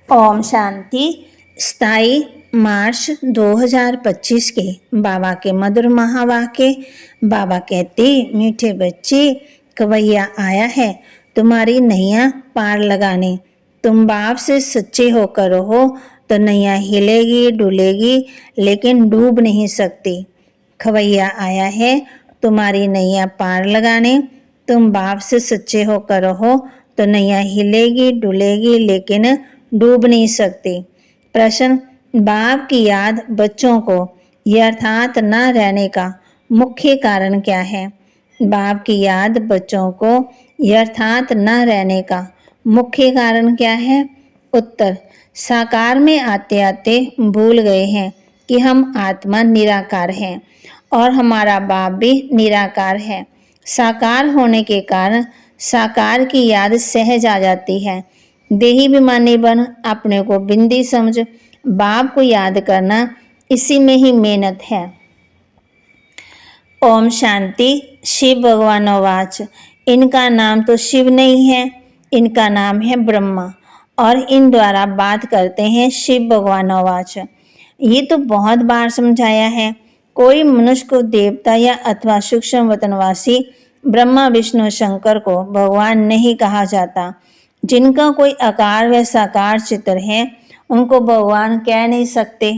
ओम शांति। 27 मार्च 2025 के बाबा के मधुर महावाक्य। बाबा कहते, मीठे बच्चे, कवैया आया है तुम्हारी नैया पार लगाने। तुम बाप से सच्चे होकर रहो तो नैया हिलेगी डुलेगी लेकिन डूब नहीं सकती। खवैया आया है तुम्हारी नैया पार लगाने। तुम बाप से सच्चे होकर रहो तो नैया हिलेगी डुलेगी लेकिन डूब नहीं सकती। प्रश्न, बाप की याद बच्चों को यथार्थ न रहने का मुख्य कारण क्या है? बाप की याद बच्चों को यथार्थ न रहने का मुख्य कारण क्या है? उत्तर, साकार में आते आते भूल गए हैं कि हम आत्मा निराकार हैं और हमारा बाप भी निराकार है। साकार होने के कारण साकार की याद सहज आ जाती है। देही विमानी बन अपने को बिंदी समझ बाप को याद करना, इसी में ही मेहनत है। ओम शांति। शिव भगवानोवाच, इनका नाम तो शिव नहीं है, इनका नाम है ब्रह्मा और इन द्वारा बात करते हैं शिव भगवानोवाच। ये तो बहुत बार समझाया है। कोई मनुष्य को देवता या अथवा सूक्ष्म वतनवासी ब्रह्मा विष्णु शंकर को भगवान नहीं कहा जाता। जिनका कोई आकार व साकार चित्र है उनको भगवान कह नहीं सकते।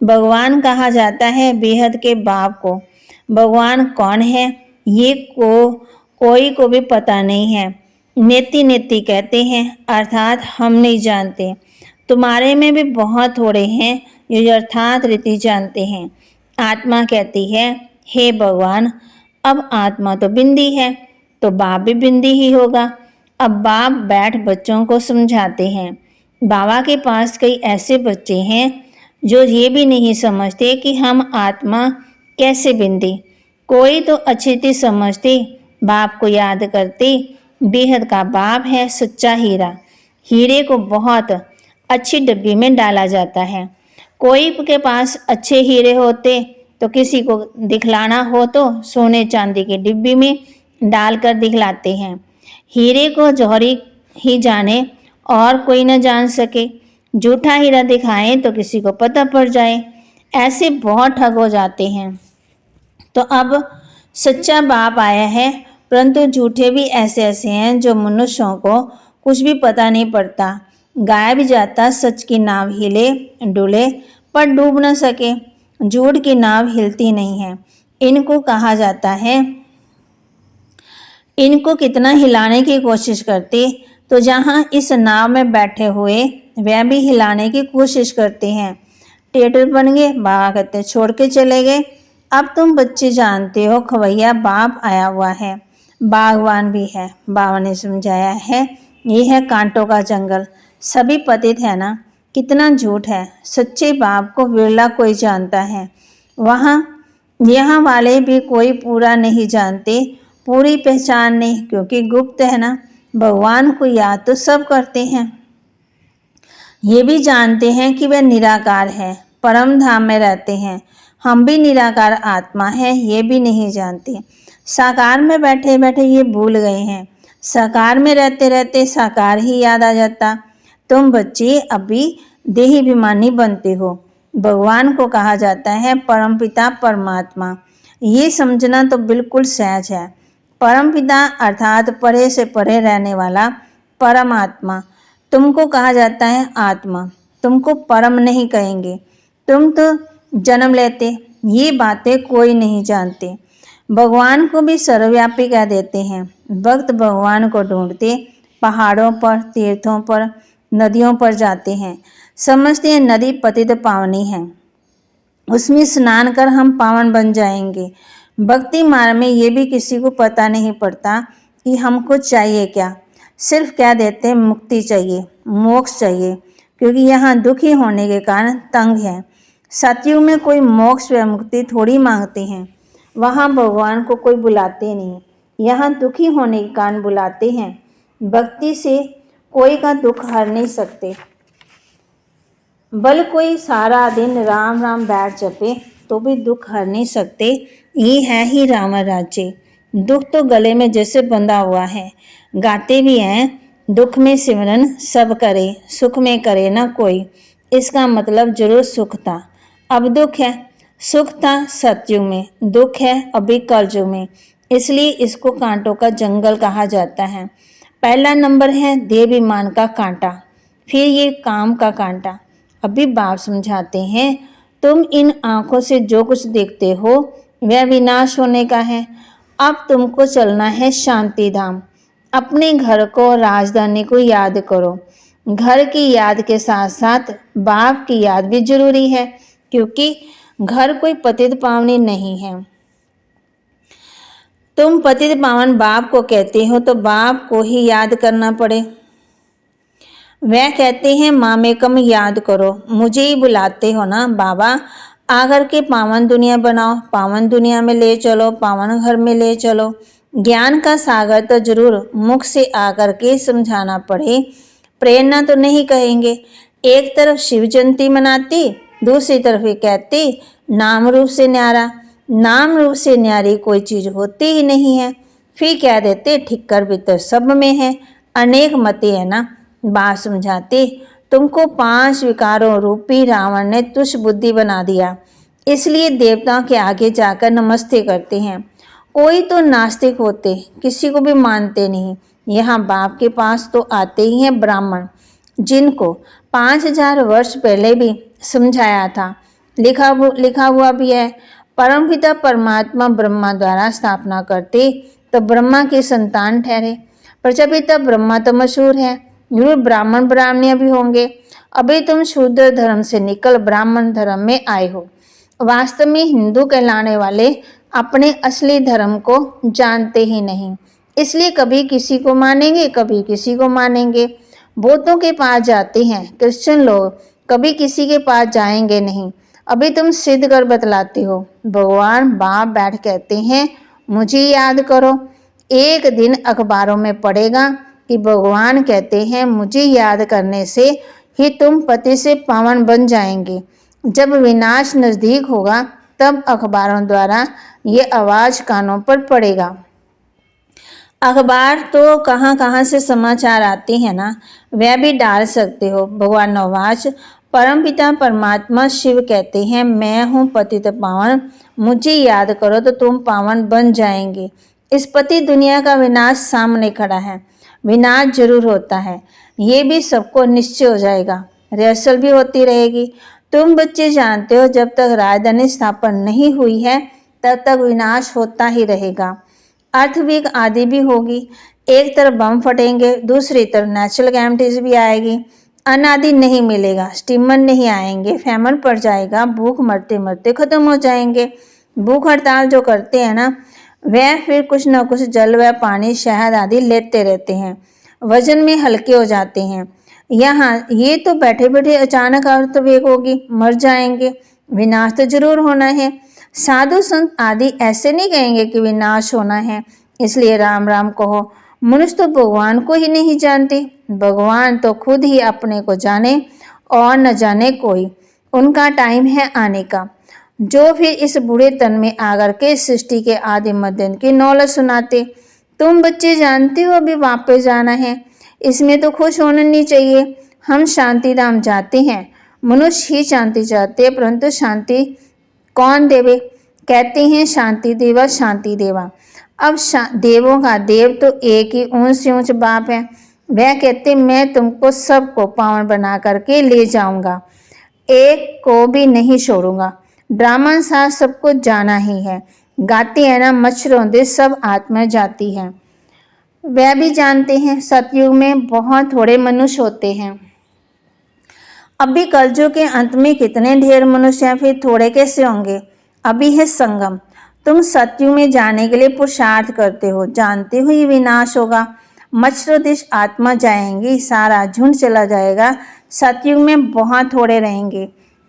भगवान कहा जाता है बेहद के बाप को। भगवान कौन है ये कोई को भी पता नहीं है। नेति नेति कहते हैं अर्थात हम नहीं जानते। तुम्हारे में भी बहुत थोड़े हैं जो अर्थात रीति जानते हैं। आत्मा कहती है, हे भगवान, अब आत्मा तो बिंदी है तो बाप भी बिंदी ही होगा। अब बाप बैठ बच्चों को समझाते हैं। बाबा के पास कई ऐसे बच्चे हैं जो ये भी नहीं समझते कि हम आत्मा कैसे बिंदी। कोई तो अच्छी समझते, बाप को याद करते। बेहद का बाप है सच्चा हीरा। हीरे को बहुत अच्छी डब्बी में डाला जाता है। कोई के पास अच्छे हीरे होते तो किसी को दिखलाना हो तो सोने चांदी की डिब्बी में डालकर दिखलाते हैं। हीरे को जौहरी ही जाने और कोई न जान सके। झूठा हीरा दिखाएं तो किसी को पता पड़ जाए। ऐसे बहुत ठग हो जाते हैं। तो अब सच्चा बाप आया है, परंतु झूठे भी ऐसे ऐसे हैं जो मनुष्यों को कुछ भी पता नहीं पड़ता। गाया भी जाता, सच की नाव हिले डुले पर डूब न सके। झूठ की नाव हिलती नहीं है। इनको कहा जाता है, इनको कितना हिलाने की कोशिश करते तो जहाँ इस नाव में बैठे हुए वह भी हिलाने की कोशिश करते हैं। टेटर बन गए, बाबा कहते छोड़ के चले गए। अब तुम बच्चे जानते हो खवैया बाप आया हुआ है, बागवान भी है। बाबा ने समझाया है, ये है कांटों का जंगल, सभी पतित है ना। कितना झूठ है। सच्चे बाप को विरला कोई जानता है। यहाँ वाले भी कोई पूरा नहीं जानते, पूरी पहचान नहीं, क्योंकि गुप्त है ना। भगवान को याद तो सब करते हैं। ये भी जानते हैं कि वह निराकार है, परम धाम में रहते हैं। हम भी निराकार आत्मा है, ये भी नहीं जानते। साकार में बैठे बैठे ये भूल गए हैं। साकार में रहते रहते साकार ही याद आ जाता। तुम बच्चे अभी देहाभिमानी बनते हो। भगवान को कहा जाता है परमपिता परमात्मा। ये समझना तो बिल्कुल सहज है। परमपिता अर्थात परे से परे रहने वाला परमात्मा। तुमको कहा जाता है आत्मा, तुमको परम नहीं कहेंगे। तुम तो जन्म लेते, ये बातें कोई नहीं जानते। भगवान को भी सर्वव्यापी कह देते हैं। भक्त भगवान को ढूंढते पहाड़ों पर, तीर्थों पर, नदियों पर जाते हैं। समझते हैं नदी पतित पावनी है, उसमें स्नान कर हम पावन बन जाएंगे। भक्ति मार्ग में ये भी किसी को पता नहीं पड़ता कि हमको चाहिए क्या। सिर्फ कह देते हैं मुक्ति चाहिए, मोक्ष चाहिए, क्योंकि यहाँ दुखी होने के कारण तंग है। सतयुग में कोई मोक्ष व मुक्ति थोड़ी मांगते हैं। वहाँ भगवान को कोई बुलाते नहीं, यहाँ दुखी होने के कारण बुलाते हैं। भक्ति से कोई का दुख हर नहीं सकते। बल कोई सारा दिन राम राम बैठ जपे तो भी दुख हर नहीं सकते। ये है ही राम राज्य। दुख तो गले में जैसे बंधा हुआ है। गाते भी हैं, दुख में सिमरन सब करे, सुख में करे ना कोई। इसका मतलब जरूर सुख था, अब दुख है। सुख था सतयुग में, दुख है अभी कलयुग में, इसलिए इसको कांटों का जंगल कहा जाता है। पहला नंबर है देवाभिमान का कांटा, फिर ये काम का कांटा। अभी बाप समझाते हैं, तुम इन आंखों से जो कुछ देखते हो वह विनाश होने का है। अब तुमको चलना है शांति धाम। अपने घर को, राजधानी को याद करो। घर की याद के साथ साथ बाप की याद भी जरूरी है, क्योंकि घर कोई पतित पावनी नहीं है। तुम पतित पावन बाप को कहते हो तो बाप को ही याद करना पड़े। वह कहते हैं मामेकम याद करो, मुझे ही बुलाते हो ना बाबा, आकर के पावन दुनिया बनाओ, पावन दुनिया में ले चलो, पावन घर में ले चलो। ज्ञान का सागर तो जरूर मुख से आकर के समझाना पड़े, प्रेरणा तो नहीं कहेंगे। एक तरफ शिव जयंती मनाती, दूसरी तरफ ये कहती नाम रूप से न्यारा। नाम रूप से न्यारी कोई चीज होती ही नहीं है। फिर कह देते ठिक्कर भी तो सब में है, अनेक मते है ना। बात समझाते, तुमको 5 विकारों रूपी रावण ने तुच्छ बुद्धि बना दिया, इसलिए देवताओं के आगे जाकर नमस्ते करते हैं। कोई तो नास्तिक होते, किसी को भी मानते नहीं। यहाँ बाप के पास तो आते ही हैं ब्राह्मण, जिनको 5000 वर्ष पहले भी समझाया था, लिखा हुआ भी है। परमपिता परमात्मा ब्रह्मा द्वारा स्थापना करते तो ब्रह्मा के संतान ठहरे। प्रजापिता ब्रह्मा तो मशहूर है, जरूर ब्राह्मण ब्राह्मणियां भी होंगे। अभी तुम शूद्र धर्म से निकल ब्राह्मण धर्म में आए हो। वास्तव में हिंदू कहलाने वाले अपने असली धर्म को जानते ही नहीं, इसलिए कभी किसी को मानेंगे, कभी किसी को मानेंगे। बौद्धों के पास जाते हैं क्रिश्चियन लोग, कभी किसी के पास जाएंगे नहीं। अभी तुम सिद्ध कर बतलाते हो। भगवान बाप बैठ कहते हैं मुझे याद करो। एक दिन अखबारों में पढ़ेगा कि भगवान कहते हैं मुझे याद करने से ही तुम पति से पावन बन जाएंगे। जब विनाश नजदीक होगा तब अखबारों द्वारा ये आवाज कानों पर पड़ेगा। अखबार तो कहाँ कहाँ से समाचार आते हैं ना, वह भी डाल सकते हो। भगवान नवाज परमपिता परमात्मा शिव कहते हैं मैं हूँ पतित पावन, मुझे याद करो तो तुम पावन बन जाएंगे। इस पति दुनिया का विनाश सामने खड़ा है, विनाश जरूर होता है, ये भी सबको निश्चय हो जाएगा। रिहर्सल भी होती रहेगी। तुम बच्चे जानते हो जब तक राजधानी स्थापन नहीं हुई है तब तक विनाश होता ही रहेगा। अर्थवीक आदि भी होगी, एक तरफ बम फटेंगे, दूसरी तरफ नेचुरल कैलेमिटीज भी आएगी। अनादि नहीं मिलेगा, स्टीमर नहीं आएंगे, फैमन पड़ जाएगा, भूख मरते मरते खत्म हो जाएंगे। भूख हड़ताल जो करते हैं ना, वह फिर कुछ न कुछ जल व पानी शहद आदि लेते रहते हैं, वजन में हल्के हो जाते हैं। यहाँ ये तो बैठे बैठे अचानक अर्थवेग होगी, मर जाएंगे, विनाश तो जरूर होना है। साधु संत आदि ऐसे नहीं कहेंगे कि विनाश होना है, इसलिए राम राम कहो। मनुष्य तो भगवान को ही नहीं जानते, भगवान तो खुद ही अपने को जाने और न जाने कोई। उनका टाइम है आने का, जो फिर इस बूढ़े तन में आकर के सृष्टि के आदि मध्य की नौलत सुनाते। तुम बच्चे जानते हो अभी वापस जाना है, इसमें तो खुश होना नहीं चाहिए। हम शांति धाम जाते हैं, मनुष्य ही शांति चाहते हैं, परंतु शांति कौन देवे? कहते हैं शांति देवा शांति देवा। अब देवों का देव तो एक ही ऊंच से ऊंच बाप है। वह कहते मैं तुमको सबको पावन बना करके ले जाऊंगा, एक को भी नहीं छोड़ूंगा। ब्राह्मण साथ सबको जाना ही है। गाते हैं ना मच्छरों दे सब आत्मा जाती है। वह भी जानते हैं सतयुग में बहुत थोड़े मनुष्य होते हैं। अभी कलयुग के अंत में कितने ढेर मनुष्य हैं, फिर थोड़े कैसे होंगे? अभी है संगम। तुम सतयुग में जाने के लिए पुरुषार्थ करते हो, जानते हो ये विनाश होगा, मच्छरों आत्मा जाएंगी, सारा झुंड चला जाएगा। सतयुग में बहुत थोड़े रहेंगे।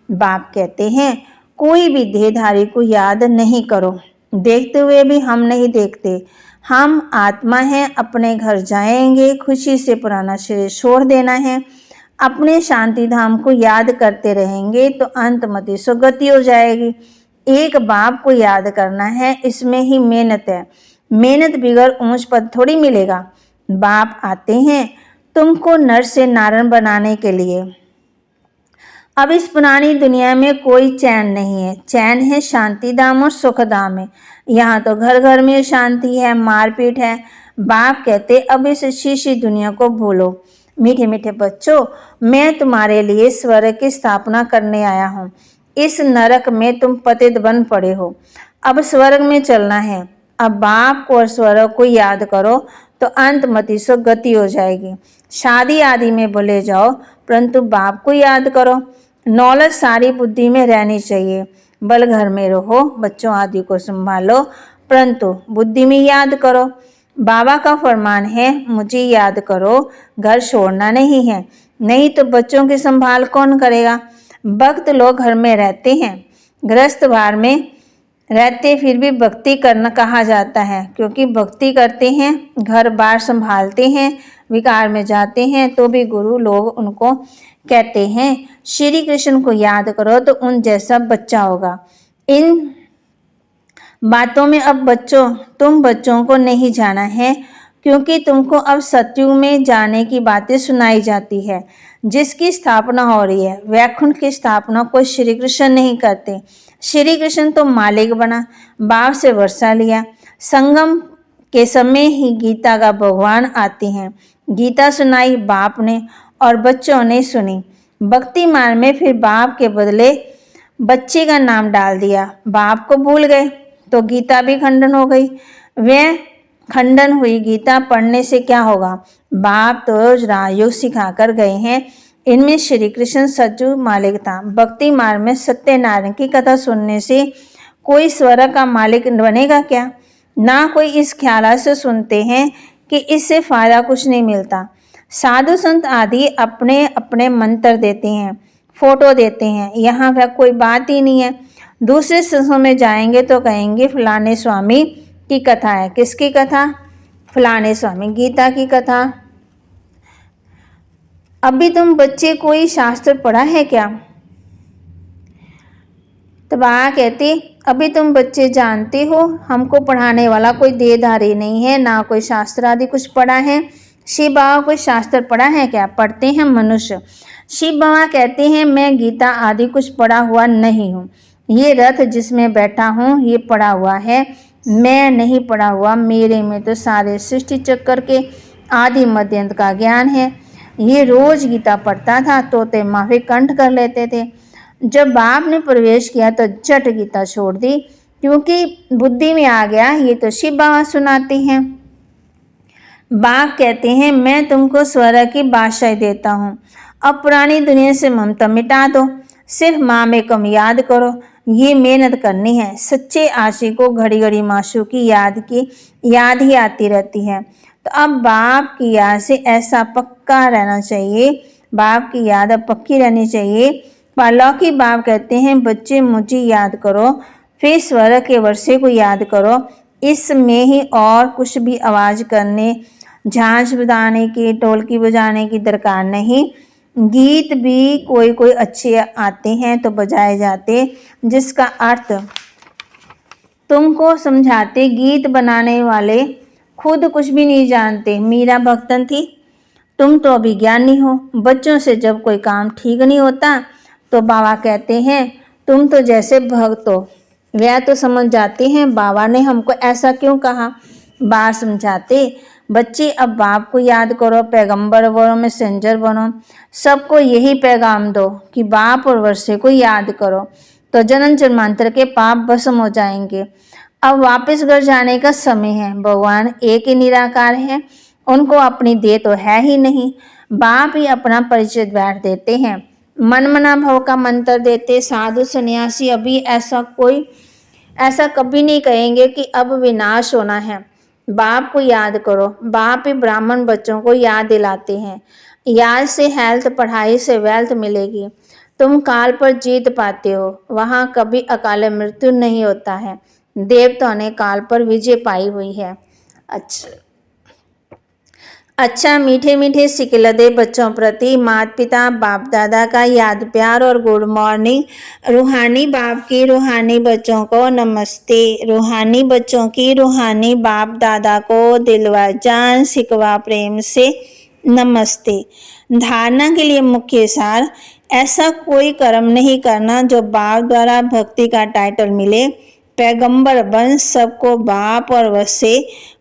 बाप कहते हैं कोई भी देहधारी को याद नहीं करो, देखते हुए भी हम नहीं देखते। हम आत्मा हैं, अपने घर जाएंगे, खुशी से पुराना शरीर छोड़ देना है, अपने शांति धाम को याद करते रहेंगे तो अंतमति सुगति हो जाएगी। एक बाप को याद करना है, इसमें ही मेहनत है। मेहनत बिगड़ ऊंच पद थोड़ी मिलेगा। बाप आते हैं तुमको नर से नारायण बनाने के लिए। अब इस पुरानी दुनिया में कोई चैन नहीं है। चैन है शांति धाम और सुख धाम है। यहाँ तो घर घर में शांति है, मारपीट है। बाप कहते अब इस शीशी दुनिया को भूलो। मीठे मीठे बच्चों, मैं तुम्हारे लिए स्वर्ग की स्थापना करने आया हूँ। इस नरक में तुम पतित बन पड़े हो, अब स्वर्ग में चलना है। अब बाप को और स्वर्ग को याद करो तो अंतमति सो गति हो जाएगी। शादी आदि में भूले जाओ, परंतु बाप को याद करो। नौलत सारी बुद्धि में रहनी चाहिए। बल घर में रहो, बच्चों आदि को संभालो, परंतु बुद्धि में याद करो। बाबा का फरमान है, मुझे याद करो, घर छोड़ना नहीं है, नहीं तो बच्चों की संभाल कौन करेगा। भक्त लोग घर में रहते हैं, गृहस्थ बाहर में रहते, फिर भी भक्ति करना कहा जाता है, क्योंकि भक्ति करते हैं, घर बार संभालते हैं, विकार में जाते हैं तो भी गुरु लोग उनको कहते हैं श्री कृष्ण को याद करो तो उन जैसा बच्चा होगा। इन बातों में अब बच्चों, तुम बच्चों को नहीं जाना है, क्योंकि तुमको अब सतयुग में जाने की बातें सुनाई जाती है, जिसकी स्थापना हो रही है। वैकुंठ की स्थापना कोई श्री कृष्ण नहीं करते। श्री कृष्ण तो मालिक बना, बाप से वर्षा लिया। संगम के समय ही गीता का भगवान आते हैं। गीता सुनाई बाप ने और बच्चों ने सुनी। भक्ति मार्ग में फिर बाप के बदले बच्चे का नाम डाल दिया। बाप को भूल गए तो गीता भी खंडन हो गई। वह खंडन हुई गीता पढ़ने से क्या होगा। बाप तो राजयोग सिखाकर गए हैं। इनमें श्री कृष्ण सच्चू मालिक था। भक्ति मार्ग में सत्यनारायण की कथा सुनने से कोई स्वर्ग का मालिक बनेगा क्या। ना कोई इस ख्याल से सुनते हैं कि इससे फायदा कुछ नहीं मिलता। साधु संत आदि अपने अपने मंत्र देते हैं, फोटो देते हैं, यहाँ वह कोई बात ही नहीं है। दूसरे संस्थों में जाएंगे तो कहेंगे फलाने स्वामी की कथा है। किसकी कथा? फलाने स्वामी, गीता की कथा। अभी तुम बच्चे कोई शास्त्र पढ़ा है क्या? तो बाबा कहते अभी तुम बच्चे जानते हो हमको पढ़ाने वाला कोई देहधारी नहीं है, ना कोई शास्त्र आदि कुछ पढ़ा है। शिव बाबा कोई शास्त्र पढ़ा है क्या? पढ़ते हैं मनुष्य। शिव बाबा कहते हैं मैं गीता आदि कुछ पढ़ा हुआ नहीं हूँ। ये रथ जिसमें बैठा हूँ ये पढ़ा हुआ है, मैं नहीं पढ़ा हुआ। मेरे में तो सारे सृष्टि चक्कर के आदि मध्यंत का ज्ञान है। ये रोज गीता पढ़ता था, तोते माफी कंठ कर लेते थे। जब बाप ने प्रवेश किया तो झट गीता छोड़ दी, क्योंकि बुद्धि में आ गया ये तो शिव बाबा सुनाते हैं। बाप कहते हैं मैं तुमको स्वर्ग की बादशाही देता हूँ। अब पुरानी दुनिया से ममता मिटा दो, सिर्फ माँ में कम याद करो। ये मेहनत करनी है। सच्चे आशिक को घड़ी घड़ी माशू की याद ही आती रहती है। तो अब बाप की याद से ऐसा पक्का रहना चाहिए, बाप की याद अब पक्की रहनी चाहिए। पालौकी बाप कहते हैं बच्चे मुझे याद करो, फिर स्वर्ग के वर्षे को याद करो। इसमें ही और कुछ भी आवाज़ करने, झांझ बजाने की, ढोलकी बजाने की दरकार नहीं। गीत भी कोई कोई अच्छे आते हैं तो बजाए जाते, जिसका अर्थ तुमको समझाते। गीत बनाने वाले खुद कुछ भी नहीं जानते। मीरा भक्तन थी, तुम तो अभी ज्ञानी हो। बच्चों से जब कोई काम ठीक नहीं होता तो बाबा कहते हैं तुम तो जैसे भक्त हो। वह तो समझ जाते हैं बाबा ने हमको ऐसा क्यों कहा। बाप समझाते बच्चे अब बाप को याद करो, पैगंबर बनो, मैसेंजर बनो। सबको यही पैगाम दो कि बाप और वर्षे को याद करो, तो जन्म जन्मांतर के पाप भस्म हो जाएंगे। अब वापस घर जाने का समय है। भगवान एक ही निराकार है, उनको अपनी देह तो है ही नहीं। बाप ही अपना परिचय बैठ देते हैं, मन मना भव का मंत्र देते। साधु सन्यासी अभी ऐसा कभी नहीं कहेंगे कि अब विनाश होना है। बाप को याद करो। बाप ही ब्राह्मण बच्चों को याद दिलाते हैं। याद से हेल्थ, पढ़ाई से वेल्थ मिलेगी। तुम काल पर जीत पाते हो, वहाँ कभी अकाल मृत्यु नहीं होता है। देवताओं ने काल पर विजय पाई हुई है। अच्छा मीठे मीठे सिकलदे बच्चों प्रति माता पिता बाप दादा का याद प्यार और गुड मॉर्निंग। रूहानी बाप की रूहानी बच्चों को नमस्ते। रूहानी बच्चों की रूहानी बाप दादा को दिलवा जान सिकवा प्रेम से नमस्ते। धारणा के लिए मुख्य सार, ऐसा कोई कर्म नहीं करना जो बाप द्वारा भक्ति का टाइटल मिले। पैगंबर वंश सबको बाप और वसे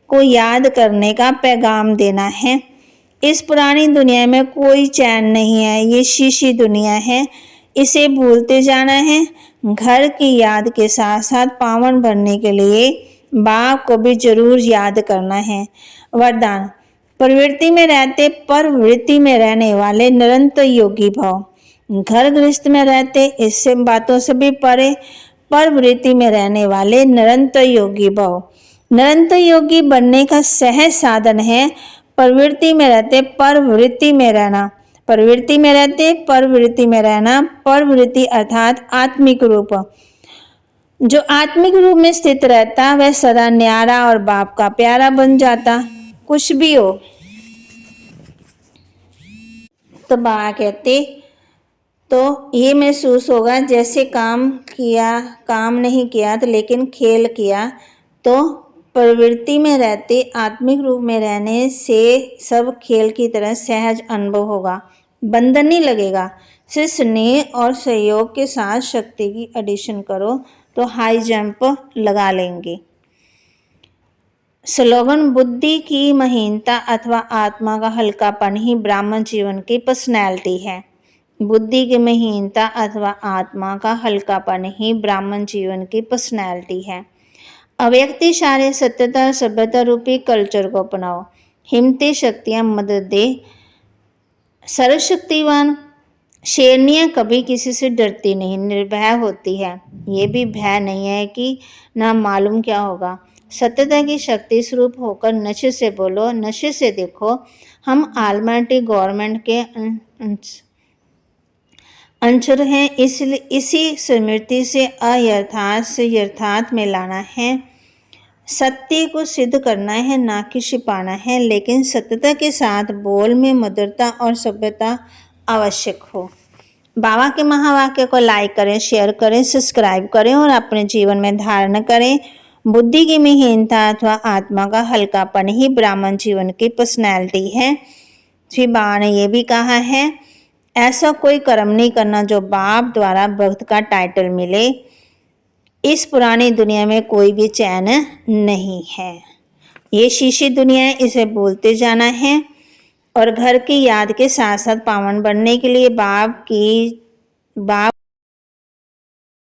को याद करने का पैगाम देना है। इस पुरानी दुनिया में कोई चैन नहीं है, ये शीशी दुनिया है, इसे भूलते जाना है। घर की याद के साथ साथ पावन बनने के लिए बाप को भी जरूर याद करना है। वरदान, प्रवृत्ति में रहते पर वृत्ति में रहने वाले निरंतर योगी भव। घर गृहस्थ में रहते इससे बातों से भी परे पर वृत्ति में रहने वाले निरंतर योगी भव। निरंतर योगी बनने का सहज साधन है प्रवृत्ति में रहते पर वृत्ति में रहना। प्रवृत्ति में रहते पर वृत्ति में रहना, परवृत्ति अर्थात आत्मिक रूप। जो आत्मिक रूप में स्थित रहता वह सदा न्यारा और बाप का प्यारा बन जाता। कुछ भी हो तो बाबा कहते तो ये महसूस होगा जैसे काम किया, काम नहीं किया तो लेकिन खेल किया। तो प्रवृत्ति में रहते आत्मिक रूप में रहने से सब खेल की तरह सहज अनुभव होगा, बंधन नहीं लगेगा। सिर्फ स्नेह और सहयोग के साथ शक्ति की एडिशन करो तो हाई जंप लगा लेंगे। स्लोगन, बुद्धि की महीनता अथवा आत्मा का हल्कापन ही ब्राह्मण जीवन की पर्सनैलिटी है। बुद्धि की महीनता अथवा आत्मा का हल्कापन ही ब्राह्मण जीवन की पर्सनैलिटी है। अव्यक्ति सारे सत्यता सभ्यता रूपी कल्चर को अपनाओ। हिम्मती शक्तियां मदद दे। सर्वशक्तिवान शेरनियां कभी किसी से डरती नहीं, निर्भय होती है। ये भी भय नहीं है कि ना मालूम क्या होगा। सत्यता की शक्ति स्वरूप होकर नशे से बोलो, नशे से देखो। हम आलमाटी गवर्नमेंट के अंशर हैं, इसलिए इसी स्मृति से अयथार्थ से यथार्थ में लाना है। सत्य को सिद्ध करना है, ना कि छिपाना है, लेकिन सत्यता के साथ बोल में मधुरता और सभ्यता आवश्यक हो। बाबा के महावाक्य को लाइक करें, शेयर करें, सब्सक्राइब करें और अपने जीवन में धारण करें। बुद्धि की महीनता अथवा आत्मा का हल्कापन ही ब्राह्मण जीवन की पर्सनैलिटी है। श्री बाबा ने यह भी कहा है, ऐसा कोई कर्म नहीं करना जो बाप द्वारा भक्त का टाइटल मिले। इस पुरानी दुनिया में कोई भी चैन नहीं है, ये शीशी दुनिया है, इसे भूलते जाना है। और घर की याद के साथ साथ पावन बनने के लिए बाप